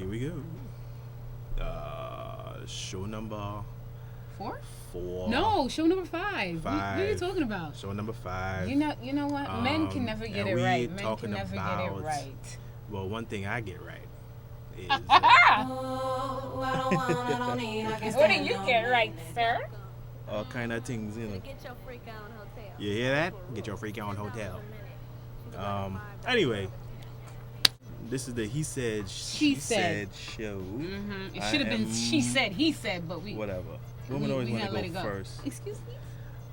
Here we go. Show number 4? 4. No, show number 5. 5. What are you talking about? Show number 5. You know what? Men can never get it we right. Men talking can never get it about- right. Well, one thing I get right is What do you get right, sir? all kind of things, you know. Get your freak on hotel. You hear that? Get your freak on hotel. Anyway, this is the He Said, She Said show. Mm-hmm. It I should have been am- she said, he said, but we Whatever. Women always want to gotta let go it first. Excuse me?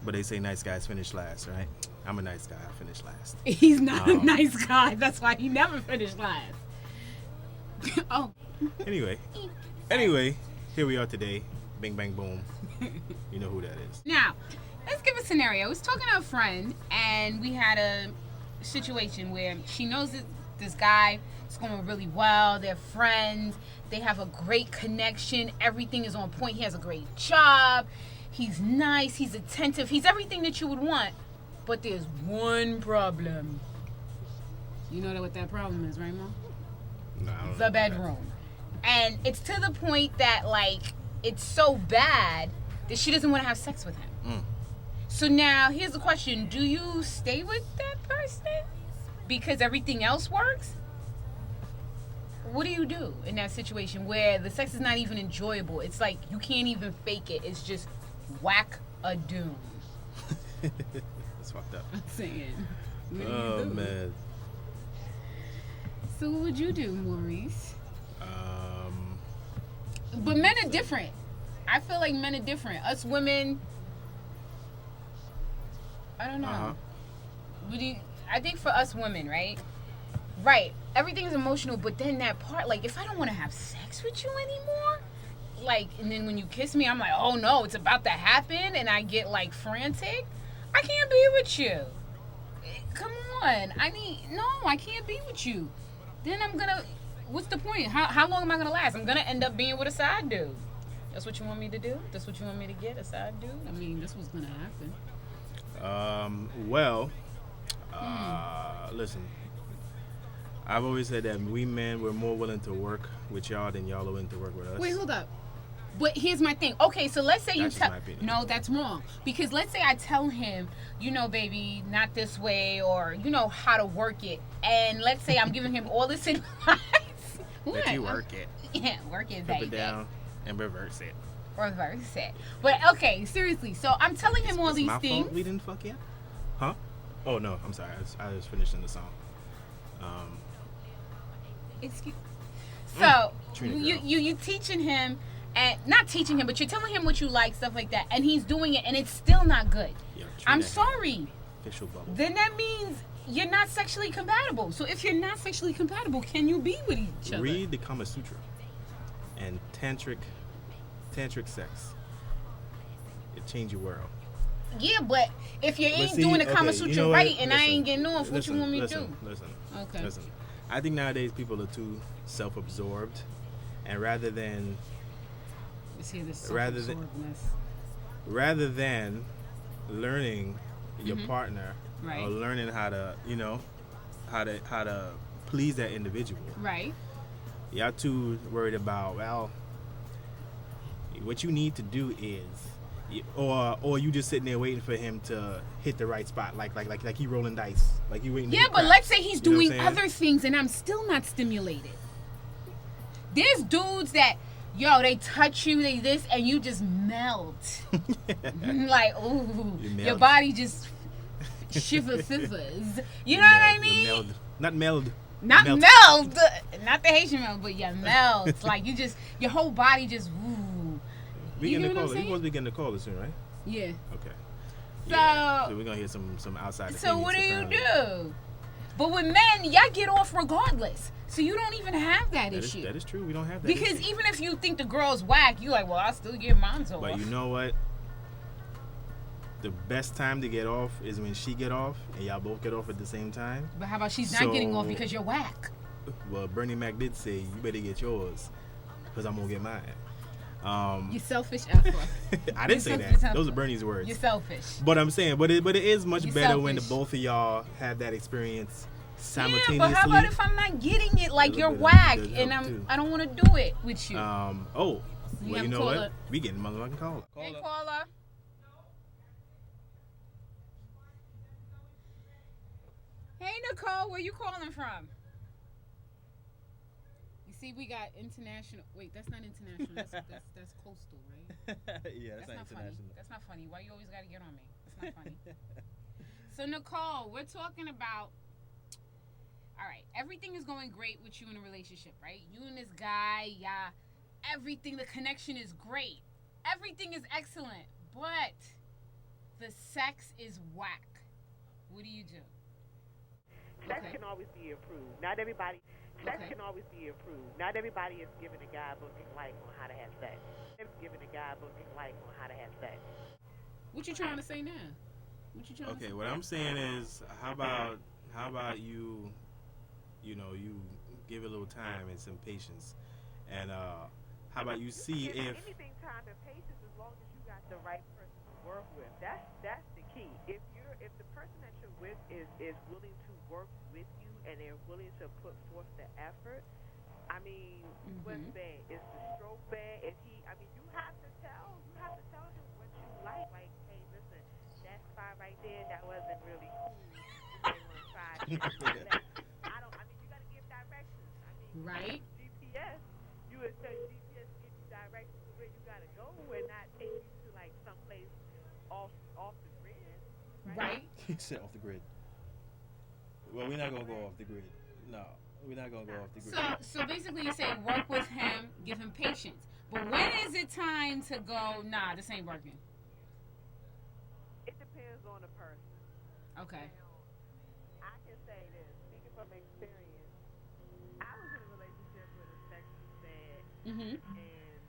But they say nice guys finish last, right? I'm a nice guy. I finish last. He's not a Um, nice guy. That's why he never finished last. Oh. Anyway, here we are today. Bing, bang, boom. You know who that is. Now, let's give a scenario. I was talking to a friend, and we had a situation where she knows that this guy is going really well. They're friends. They have a great connection. Everything is on point. He has a great job. He's nice. He's attentive. He's everything that you would want. But there's one problem. You know what that problem is, right, Mom? No, I don't know The about that. bedroom. And it's to the point that, like, it's so bad that she doesn't want to have sex with him. Mm. So now, here's the question. Do you stay with that person because everything else works? What do you do in that situation where the sex is not even enjoyable? It's like you can't even fake it. It's just whack a doom. That's fucked up. I'm saying. What do you Oh, do? man. So what would you do, Maurice? Um, But men are different. I feel like men are different. Us women, I don't know. Uh-huh. I think for us women, right? Right. Everything's emotional, but then that part, like, if I don't want to have sex with you anymore, like, and then when you kiss me, I'm like, oh no, it's about to happen, and I get like frantic. I can't be with you. Come on. I can't be with you. Then what's the point? How long am I gonna last? I'm gonna end up being with a side dude. That's what you want me to do? That's what you want me to get, a side dude? I mean, that's what's gonna happen. well, listen. I've always said that we men, we're more willing to work with y'all than y'all are willing to work with us. Wait, hold up. But here's my thing. Okay, so let's say you That's just tell. my opinion. No, that's wrong. Because let's say I tell him, baby, not this way, or how to work it. And let's say I'm giving him all this advice. What? Let you work it. Yeah, work it, Flip baby. it down and reverse it. Reverse it. But okay, seriously. So I'm telling him all It's these my things. fault we didn't fuck yet? Huh? Oh, no. I'm sorry. I was finishing the song. Excuse. So Trina you girl. you teaching him, and not teaching him, but you're telling him what you like, stuff like that, and he's doing it, and it's still not good. Yeah, I'm Trina sorry. Official bubble. Then that means you're not sexually compatible. So if you're not sexually compatible, can you be with each other? Read the Kama Sutra and tantric sex. It change your world. Yeah, but if you But ain't see, doing the Kama okay, Sutra you know what? right, and I Listen, ain't getting off, what listen, you want me to listen, do? Listen. Okay. Listen. I think nowadays people are too self-absorbed, and rather than Let's hear this Rather than- self-absorbedness. rather than learning your partner Mm-hmm. Right. or learning how to how to please that individual, Right. y'all too worried about, well, what you need to do is, or you just sitting there waiting for him to hit the right spot, like he rolling dice, like you waiting to Yeah, hit but craps. let's say he's You know what doing I'm saying? other things and I'm still not stimulated. There's dudes that, they touch you, they this, and you just melt. Like, ooh, You your melt. body just shivers. You know what I mean? Meld. Not meld. Not Melt. melt. Not the Haitian melt, but you melt. Like, your whole body just, ooh. We You getting know the what I'm call. We saying? supposed to be getting the call soon, right? Yeah. Okay. So- Yeah. So we're gonna hear some outside. So what do you opinions, do? But with men, y'all get off regardless. So you don't even have that apparently. issue. That is true. We don't have that. Because issue. even if you think the girl's whack, you like, well, I still get mine off. But you know what? The best time to get off is when she get off and y'all both get off at the same time. But how about she's not getting off So- because you're whack? Well, Bernie Mac did say you better get yours because I'm gonna get mine. You're selfish, Alpha. I didn't say You're that. selfish. Those are Bernie's words. You're selfish. But I'm saying, but it is much You're better when the selfish. both of y'all have that experience simultaneously. Yeah, but how about if I'm not getting it? Like, you're bit of- whack, does and help, too. I don't want to do it with you. Oh, We well, have you know caller. what? We getting motherfucking caller. Hey, caller. Hey, Nicole, where you calling from? You see, we got international. Wait, that's not international. That's coastal, right? Yeah, That's not funny. That's not funny. Why you always got to get on me? That's not funny. So, Nicole, we're talking about. All right, everything is going great with you in a relationship, right? You and this guy, yeah, everything, the connection is great. Everything is excellent, but the sex is whack. What do you do? Sex can always be improved. Not everybody. Sex Okay. can always be improved. Not everybody is given a guidebook in life on how to have sex. Everybody's given a guidebook in life on how to have sex. What you trying to say now? What you trying to say? Okay, what I'm saying is, how about you, you give it a little time and some patience, and how about you see Give if anything time and patience as long as you got the right person to work with. That's the key. If the person that you're with is willing to work with you and they're willing to put forth the effort, I mean, what's bad? Is the stroke bad? You have to tell him what you like. Like, hey, listen, that spot right there, that wasn't really cool. You might want to try it. You got to give directions. Right. GPS, you would say GPS give you directions to where you got to go and not take you to like someplace off the grid. Right. he said off the grid. Well, we're not gonna go off the grid. No, we're not gonna go off the grid. So basically, you say work with him, give him patience. But when is it time to go? Nah, this ain't working. It depends on the person. Okay. Now, I can say this, speaking from experience, I was in a relationship with a sex was bad, Mhm. and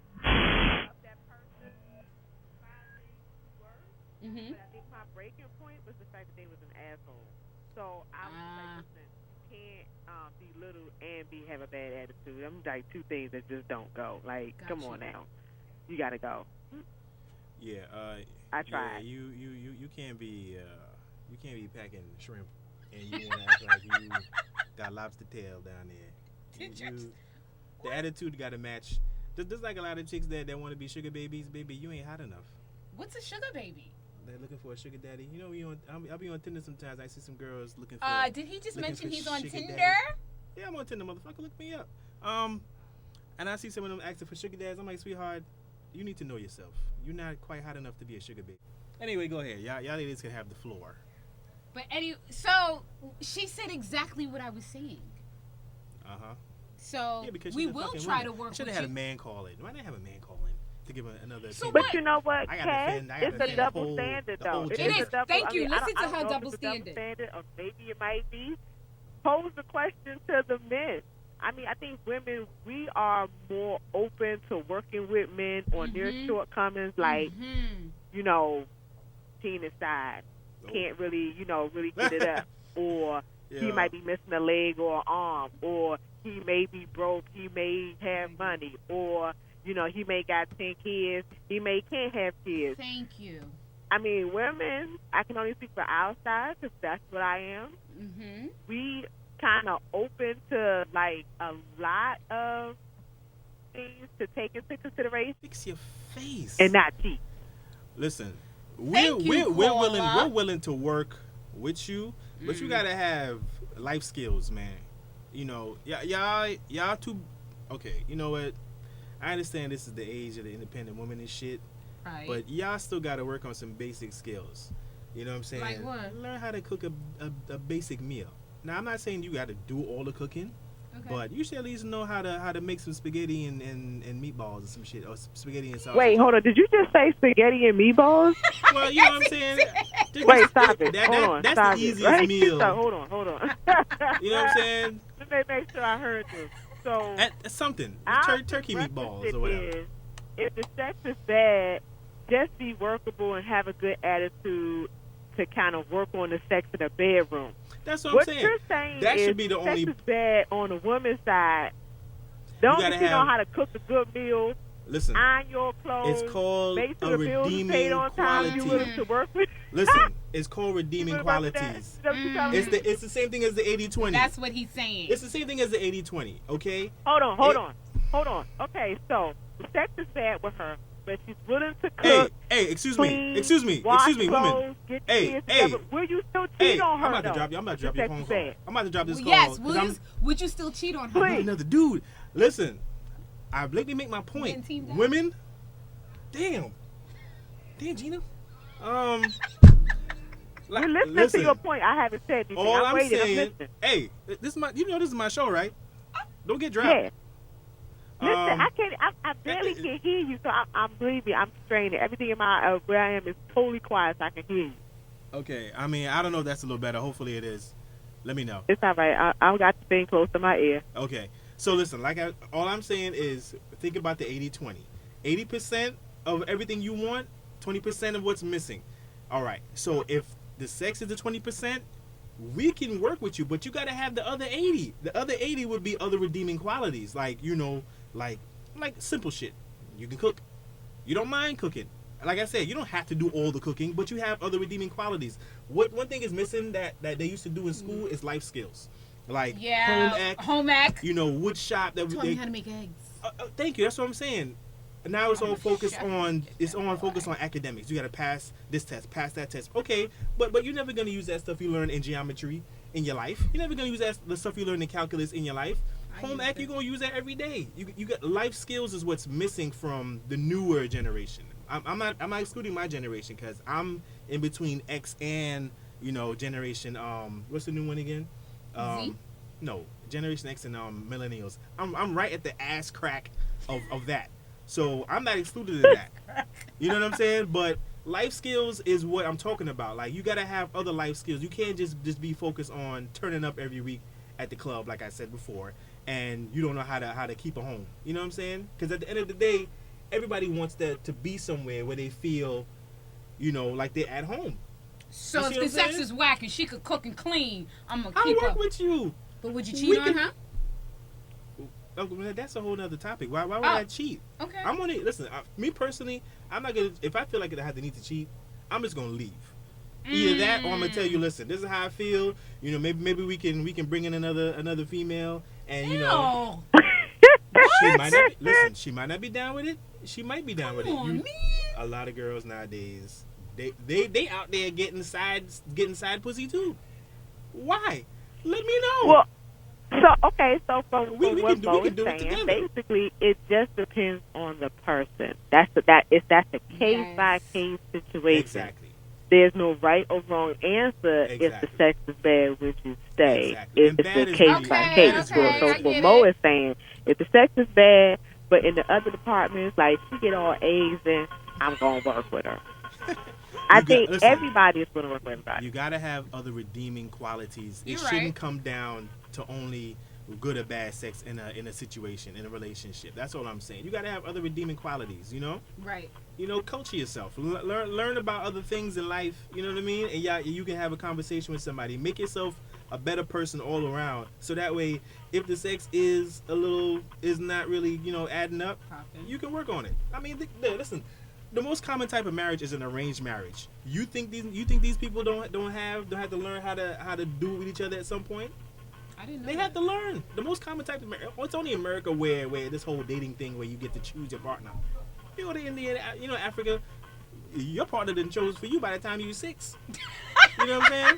of that person, 5 things worked. Mhm. But I think my breaking point was the fact that they was an asshole. So I was like, listen, you can't be little and have a bad attitude. I'm like two things that just don't go. Like, come Gotcha. on now, you gotta go. Yeah, I tried. Yeah, you can't be packing shrimp and you want to act like you got lobster tail down there. The attitude got to match. There's like a lot of chicks that want to be sugar babies. Baby, you ain't hot enough. What's a sugar baby? They're looking for a sugar daddy. You know, I'll be on Tinder sometimes. I see some girls looking for. Did he just looking mention for he's on sugar Tinder? daddy. Yeah, I'm on Tinder, motherfucker. Look me up. And I see some of them asking for sugar dads. I'm like, sweetheart, you need to know yourself. You're not quite hot enough to be a sugar baby. Anyway, go ahead. Y'all ladies can have the floor. But so she said exactly what I was saying. Uh-huh. So Yeah, because we she's a will fucking try woman. to work Should with have had you. a man call in. Why didn't I have a man call in to give her another So opinion? what? But you know what, I gotta Cass? defend- I gotta It's a defend double the whole- standard, the whole though. It It's is. a double, Thank you. I Listen don't to her know if double it's a double standard. standard, or maybe it might be. Pose the question to the men. I think women, we are more open to working with men on their shortcomings, like, penis side. Can't really, really get it up. Or he might be missing a leg or an arm. Or he may be broke. He may have money. Or, he may got 10 kids. He may can't have kids. Thank you. Women, I can only speak for our side because that's what I am. Mm-hmm. We kind of open to, like, a lot of things to take into consideration Fix your face. and not cheat. Listen, Thank you, we're caller. willing to work with you, but you gotta have life skills, man. Y'all too. Okay, you know what? I understand this is the age of the independent woman and shit, Right. but y'all still gotta work on some basic skills. You know what I'm saying? Like what? Learn how to cook a basic meal. Now, I'm not saying you got to do all the cooking, Okay. but you should at least know how to make some spaghetti and meatballs or some shit, or spaghetti and sausage. Wait, hold on. Did you just say spaghetti and meatballs? Well, you know what I'm saying? Wait, stop it. That's Stop the it. easiest Right? meal. So, hold on. You know what I'm saying? Let me make sure I heard this. So, That's something. our Turkey meatballs prerequisite or whatever. is, if the sex is bad, just be workable and have a good attitude to kind of work on the sex in the bedroom. That's what What I'm saying. you're saying That is should be the sex only. is bad on the woman's side. Don't gotta you know have- how to cook a good meal Listen, iron your clothes, it's called make a sure the bills are paid redeeming on time. You quality. willing to work with? Listen, it's called redeeming You feel about that? qualities. Is that what you're telling me? It's the same thing as the 80-20. That's what he's saying. It's the same thing as the 80-20, okay? Hold on. Okay, so the sex is bad with her, but she's willing to Hey, cook, excuse clean, me, wash women. clothes, get Hey, kids hey. together. Will you still Hey, cheat on her? I'm about to though? drop you. I'm about to drop The your sex phone is call. bad. I'm about to drop this call. Yes, 'cause would you still cheat on her? Please. another dude. Listen, let me make my point. Getting teamed up. Women, damn, Gina. You're listening listen, to your point. I haven't said anything. all I'm waiting. I'm saying, listening. hey, this is my show, right? Don't get dropped. Yeah. Listen, Um, I barely can hear you, so I'm believe me, I'm straining. Everything in my where I am is totally quiet, so I can hear you. Okay, I mean, I don't know if that's a little better. Hopefully it is. Let me know. It's all right. I got the thing close to my ear. Okay, so listen, all I'm saying is think about the 80-20. 80% of everything you want, 20% of what's missing. All right, so if the sex is the 20%, we can work with you, but you got to have the other 80. The other 80 would be other redeeming qualities, like, like simple shit. You can cook. You don't mind cooking. Like I said, you don't have to do all the cooking, but you have other redeeming qualities. One thing is missing that they used to do in school is life skills, like home ec. wood shop. That Taught me how to make eggs. Thank you. That's what I'm saying. Now it's all focused on academics. You got to pass this test, pass that test. Okay, but you're never gonna use that stuff you learn in geometry in your life. You're never gonna use the stuff you learn in calculus in your life. Home ec, you're gonna use that every day. You got life skills is what's missing from the newer generation. I'm not excluding my generation because I'm in between X and generation. What's the new one again? Z? No, Generation X and millennials. I'm right at the ass crack of that. So I'm not excluded in that. You know what I'm saying? But life skills is what I'm talking about. Like, you gotta have other life skills. You can't just be focused on turning up every week at the club, like I said before, and you don't know how to keep a home. You know what I'm saying? Because at the end of the day, everybody wants to be somewhere where they feel, like they're at home. So if the sex is whack and she could cook and clean, I'm gonna I'll keep work up. with you. But would you cheat on her? That's a whole other topic. Why would I cheat? Okay. I'm gonna listen. Me personally, I'm not gonna. If I feel like I have the need to cheat, I'm just gonna leave. Either that, or I'm gonna tell you, listen, this is how I feel. Maybe we can bring in another female, and she might not be, listen. She might not be down with it. She might be down with it. A lot of girls nowadays, they out there getting side pussy too. Why? Let me know. Well, so from what Bo is saying, basically it just depends on the person. That's a case by case situation. Exactly. There's no right or wrong answer if the sex is bad, which you stay. Exactly. It's a case by case. So what Mo is saying, if the sex is bad, but in the other departments, like she get all A's, then I'm gonna work with her. I think everybody is going to work with everybody. You got to have other redeeming qualities. You're it shouldn't come down to only good or bad sex in a situation, in a relationship. That's all I'm saying. You got to have other redeeming qualities, Right. Culture yourself. Learn about other things in life, you know what I mean? And you can have a conversation with somebody. Make yourself a better person all around. So that way, if the sex is not really, adding up, you can work on it. I mean, listen. The most common type of marriage is an arranged marriage. You think these people don't have to learn how to do it with each other at some point? I didn't know. They have to learn. The most common type of marriage. It's only America where this whole dating thing where you get to choose your partner. You go to India, Africa, your partner didn't chose for you by the time you were 6. You know what I'm saying?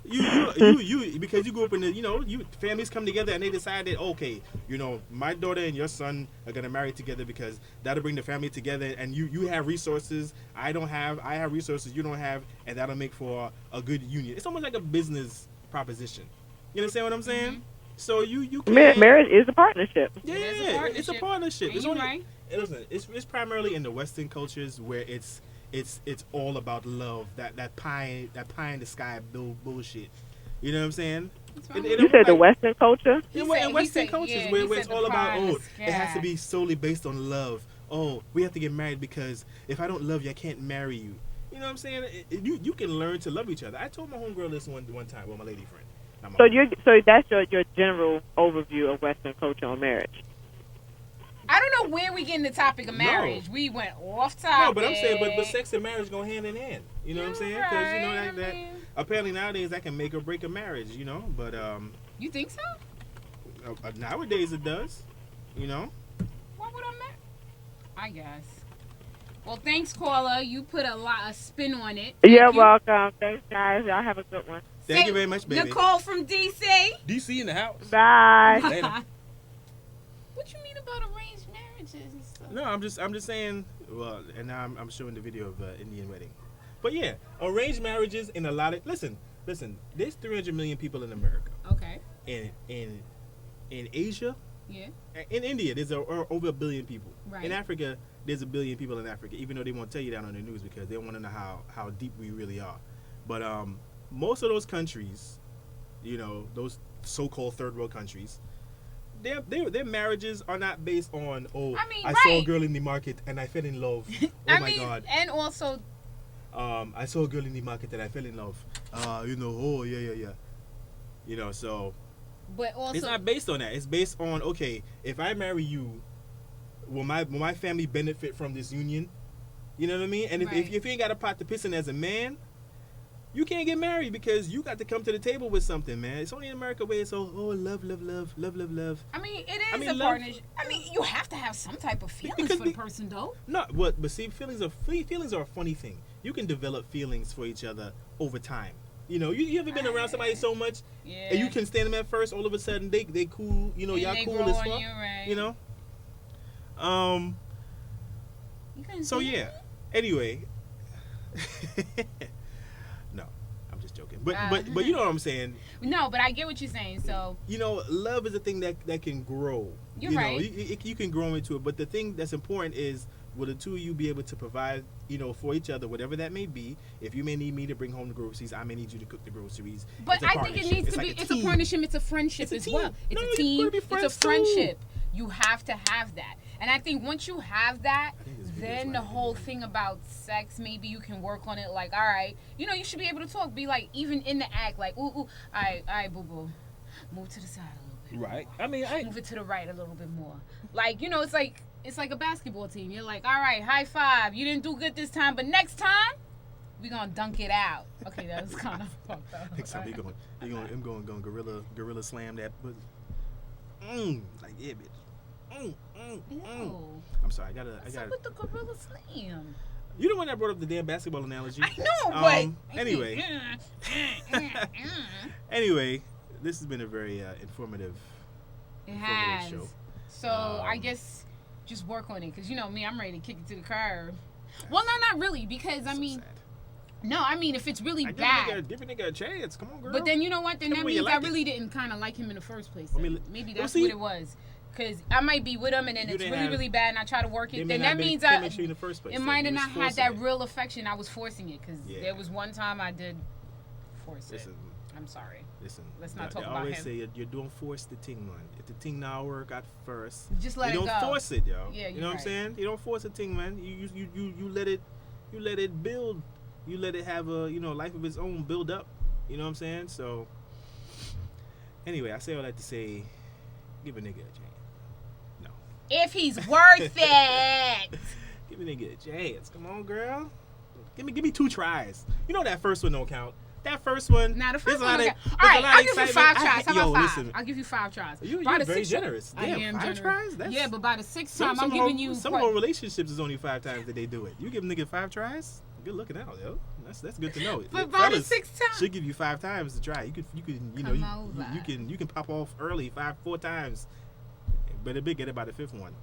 You because you grew up in the families come together and they decide that okay, my daughter and your son are gonna marry together because that'll bring the family together, and you have resources I have resources you don't have, and that'll make for a good union. It's almost like a business proposition. You understand what I'm saying? Mm-hmm. So you can, marriage is a partnership. Yeah, it's a partnership. And you're right. Listen, it's primarily in the Western cultures where it's all about love, that pie in the sky bullshit. You know what I'm saying? You said the Western culture? In Western cultures where it's all about it has to be solely based on love. Oh, we have to get married because if I don't love you, I can't marry you. You know what I'm saying? You can learn to love each other. I told my homegirl this one time with my lady friend. So that's your general overview of Western culture on marriage. I don't know where we get in the topic of marriage. We went off topic. No, but I'm saying, but sex and marriage go hand in hand. You know what I'm saying? Because you know Right, that I mean- apparently nowadays that can make or break a marriage. You know, but You think so? nowadays it does. You know. What would I mean? I guess. Well, thanks, caller. You put a lot of spin on it. Thank You're you. welcome. Thanks, guys. Y'all have a good one. Thank you very much, baby. Nicole from DC. DC in the house. Bye. Later. What you mean about arranged marriages and stuff? No, I'm just saying. Well, and now I'm showing the video of Indian wedding. But yeah, arranged marriages in a lot of listen. There's 300 million people in America. Okay. In Asia, Yeah. in India, there's over 1 billion people. Right. In Africa, there's 1 billion people in Africa. Even though they won't tell you that on the news because they don't want to know how deep we really are. But most of those countries, you know, those so-called third world countries, their marriages are not based on I saw a right. girl in the market and I fell in love. I My mean, God. and also, I saw a girl in the market and I fell in love. You know, yeah. You know, so but also, it's not based on that. It's based on, okay, if I marry you, will my family benefit from this union? You know what I mean? And Right. if you ain't got a pot to piss in as a man, you can't get married because you got to come to the table with something, man. It's only in America where it's all, love. I mean, it is I mean, a love- partnership. I mean, you have to have some type of feelings Because for the we- person, though. No, but see, feelings are a funny thing. You can develop feelings for each other over time. You know, you ever been around somebody so much Yeah. and you can stand them at first, all of a sudden they cool, you know, And y'all they cool grow as on fuck. you, right. You know? You can So see yeah. Anyway. No, I'm just joking. But you know what I'm saying? No, but I get what you're saying. So, You know, love is a thing that can grow. You're you know, right. you can grow into it. But the thing that's important is, will the two of you be able to provide, you know, for each other, whatever that may be? If you may need me to bring home the groceries, I may need you to cook the groceries. but It's a I think it partnership. needs It's to like be. a It's a team. partnership. It's a friendship It's a as team. well. It's No, a you're team. gonna be It's a friends too. friendship. You have to have that. And I think once you have that, I think this video's then the like- whole thing about sex, maybe you can work on it. Like, all right, you know, you should be able to talk. Be like, even in the act, like, ooh, all right, boo boo, move to the side a little bit. Right. I mean, Move it to the right a little bit more. Like, you know, it's like a basketball team. You're like, all right, high five. You didn't do good this time, but next time we gonna dunk it out. Okay, that was kind of fucked up. next time I'm going gorilla slam that pussy. Like yeah, bitch. Ew. I'm sorry, I gotta. What's up with the gorilla slam? You the one that brought up the damn basketball analogy. I know, but Anyway, anyway, this has been a very informative It has. show. So I guess just work on it, cause you know me, I'm ready to kick it to the curb. Well, no, not really, because I So mean, sad. no, I mean if it's really I bad. give a nigga a chance. Come on, girl. But then you know what? Then Tell that me you means I like it. really didn't kind of like him in the first place. I mean, then. Maybe well, that's see- what it was. Cause I might be with him and then You it's didn't really have- really bad and I try to work They it. may Then not that been means chemistry in the first place. it then. might You have was not had forcing that it. real affection. I was forcing it because Yeah. there was one time I did force it. Listen, I'm sorry. listen. Let's not they talk about always him. say you don't force the thing, man. If the thing now work at first, Just let you it don't go. force it, yo. Yeah, you you're know what I'm right. saying? You don't force a thing, man. You let it build. You let it have a life of its own, build up. You know what I'm saying? So anyway, I say all that to say, give a nigga a chance. No, If he's worth it. give a nigga a chance. Come on, girl. Give me 2 tries. You know that first one don't count. That first one. Now the there's first a one. lot of- Okay. All there's a right, lot of I'll give you excitement. 5 tries. How Yo, about 5? listen. I'll give you 5 tries. You're By the very 6th generous. I Damn, am 5 generous. tries? That's- Yeah, but by the 6th time, I'm giving you. Some more relationships is only 5 times that they do it. You give a nigga 5 tries. Good looking out, yo. That's good to know. But by the Fellas 6th time. should give you 5 times to try. You can Come over. you can pop off early 4 times, but it get it by the 5th one.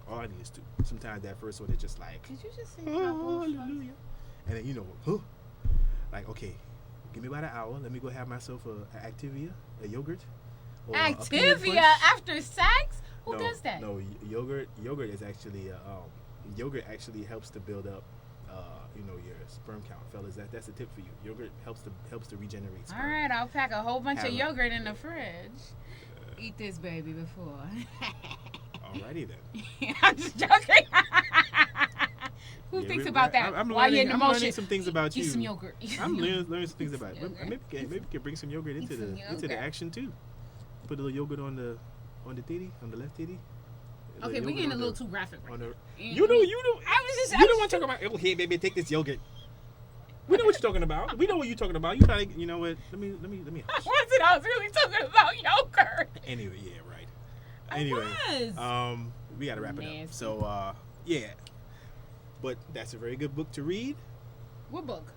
All I need is 2. Sometimes that first one is just like, Did you just say oh, hallelujah, and then like okay, give me about an hour. Let me go have myself a Activia, a yogurt. Or a peanut Activia punch. after sex? Who does that? No, yogurt is actually yogurt actually helps to build up your sperm count, fellas. That's a tip for you. Yogurt helps to regenerate sperm. All right, I'll pack a whole bunch of Have a- yogurt in the fridge. Eat this baby before. Alrighty then. I'm just joking. Who Yeah, thinks we- about that? I'm While you're in the learning motion, some things about you. eat some yogurt. I'm learning some things about it. Yogurt. Maybe we can bring some yogurt into some the yogurt. action too. Put a little yogurt on the titty, on the left titty. Okay, we're getting a little too graphic right now. You know. I was just. You don't want to talk about. Oh, here, baby, take this yogurt. We know what you're talking about. We know what you're talking about. You trying to, you know what? Let me. I wasn't. I was really talking about yogurt. Anyway, yeah, right. Anyway, we gotta wrap it up. Nasty. So, yeah. But that's a very good book to read. What book?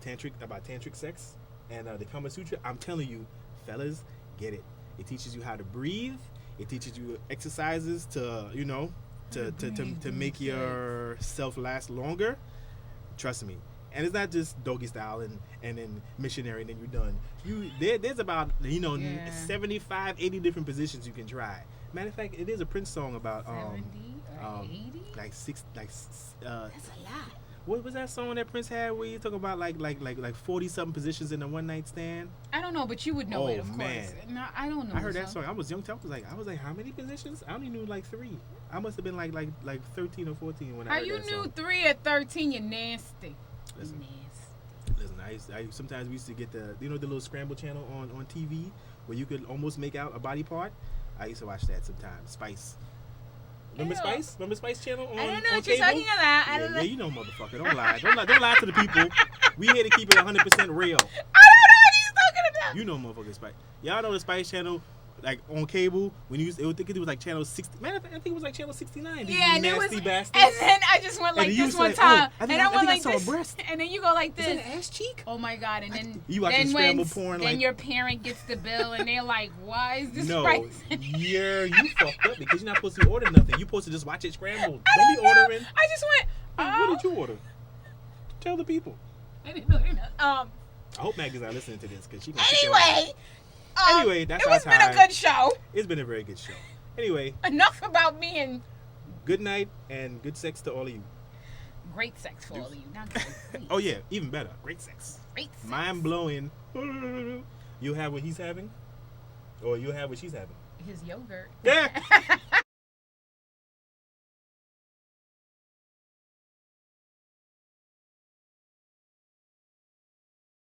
Tantric sex and the Kama Sutra. I'm telling you, fellas, get it. It teaches you how to breathe. It teaches you exercises to, you know, to make yourself last longer. Trust me. And it's not just doggy style and then missionary and then you're done. There's about 75, 80 different positions you can try. Matter of fact, it is a Prince song about 70 or 80? That's a lot. What was that song that Prince had where you talking about like 40 something positions in a one night stand? I don't know, but you would know it, of man. course. No, I don't know. I heard that song. I was young. I was like, how many positions? I only knew like 3. I must have been like 13 or 14 when I heard that song. How you knew 3 at 13? You're nasty. Listen, I sometimes we used to get the little scramble channel on TV where you could almost make out a body part. I used to watch that sometimes. Spice. Remember Spice? Remember Spice channel on I don't know on what you're cable? talking about. I don't know. Yeah, you know, motherfucker. Don't lie. Don't lie to the people. We here to keep it 100% real. I don't know what he's talking about. You know, motherfucker Spice. Y'all know the Spice channel, like on cable when you think it was like channel 60. Man, I think it was like channel 69. Yeah, and nasty it was. bastards. And then I just went like And you this was one like, time, oh, I and I went like saw a this, breast. and then you go like Is this. that an ass cheek? Oh my god! And then You watching then scramble when porn then like your parent gets the bill, and they're like, "Why is this no, price?" yeah, you fucked up because you're not supposed to order nothing. You're supposed to just watch it scrambled. I Don't be don't know. ordering. I just went. Oh. What did you order? Tell the people. I didn't know. I hope Maggie's not listening to this because she. Anyway, that's it's our been time. a good show. It's been a very good show. Anyway, Enough about me and good night and good sex to all of you. great sex for all of you. Not good. Please. Oh yeah, even better. Great sex. Great sex. Mind blowing. You have what he's having, or you have what she's having. His yogurt. Yeah.